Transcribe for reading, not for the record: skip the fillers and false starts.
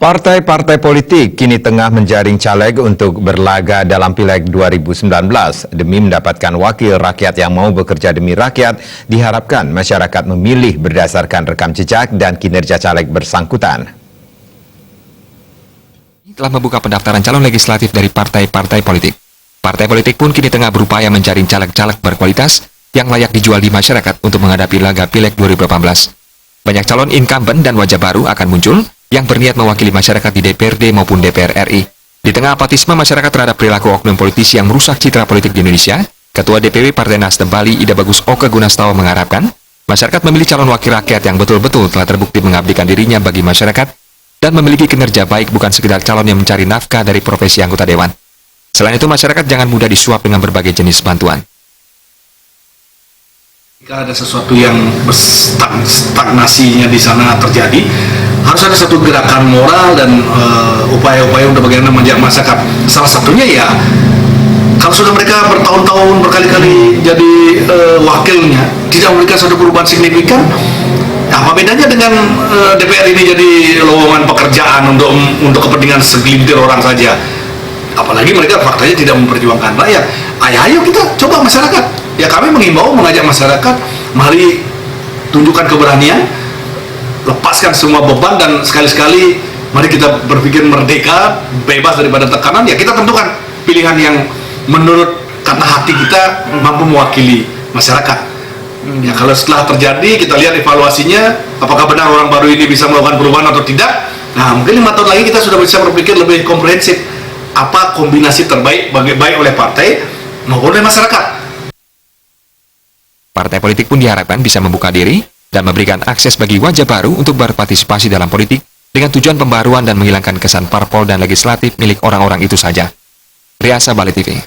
Partai-partai politik kini tengah menjaring caleg untuk berlaga dalam Pileg 2019. Demi mendapatkan wakil rakyat yang mau bekerja demi rakyat, diharapkan masyarakat memilih berdasarkan rekam jejak dan kinerja caleg bersangkutan. Telah membuka pendaftaran calon legislatif dari partai-partai politik. Partai politik pun kini tengah berupaya menjaring caleg-caleg berkualitas yang layak dijual di masyarakat untuk menghadapi laga Pileg 2018. Banyak calon incumbent dan wajah baru akan muncul yang berniat mewakili masyarakat di DPRD maupun DPR RI. Di tengah apatisme masyarakat terhadap perilaku oknum politisi yang merusak citra politik di Indonesia, Ketua DPW Partai Nasdem Bali Ida Bagus Oke Gunastawa mengharapkan masyarakat memilih calon wakil rakyat yang betul-betul telah terbukti mengabdikan dirinya bagi masyarakat dan memiliki kinerja baik, bukan sekedar calon yang mencari nafkah dari profesi anggota dewan. Selain itu, masyarakat jangan mudah disuap dengan berbagai jenis bantuan. Jika ada sesuatu yang stagnasinya di sana terjadi, harus ada satu gerakan moral dan upaya-upaya untuk bagaimana menjaga masyarakat. Salah satunya ya, kalau sudah mereka bertahun-tahun berkali-kali jadi wakilnya, tidak memberikan suatu perubahan signifikan, apa bedanya dengan DPR ini jadi lowongan pekerjaan untuk kepentingan segelintir orang saja? Apalagi mereka faktanya tidak memperjuangkan rakyat. Ayo kita coba masyarakat. Ya kami mengimbau, mengajak masyarakat, mari tunjukkan keberanian, lepaskan semua beban, dan sekali-sekali mari kita berpikir merdeka, bebas daripada tekanan. Ya kita tentukan pilihan yang menurut kata hati kita mampu mewakili masyarakat. Ya kalau setelah terjadi kita lihat evaluasinya, apakah benar orang baru ini bisa melakukan perubahan atau tidak. Nah mungkin 5 tahun lagi kita sudah bisa berpikir lebih komprehensif, apa kombinasi terbaik baik oleh partai maupun oleh masyarakat. Partai politik pun diharapkan bisa membuka diri dan memberikan akses bagi wajah baru untuk berpartisipasi dalam politik dengan tujuan pembaruan dan menghilangkan kesan parpol dan legislatif milik orang-orang itu saja. Riasa Bali TV.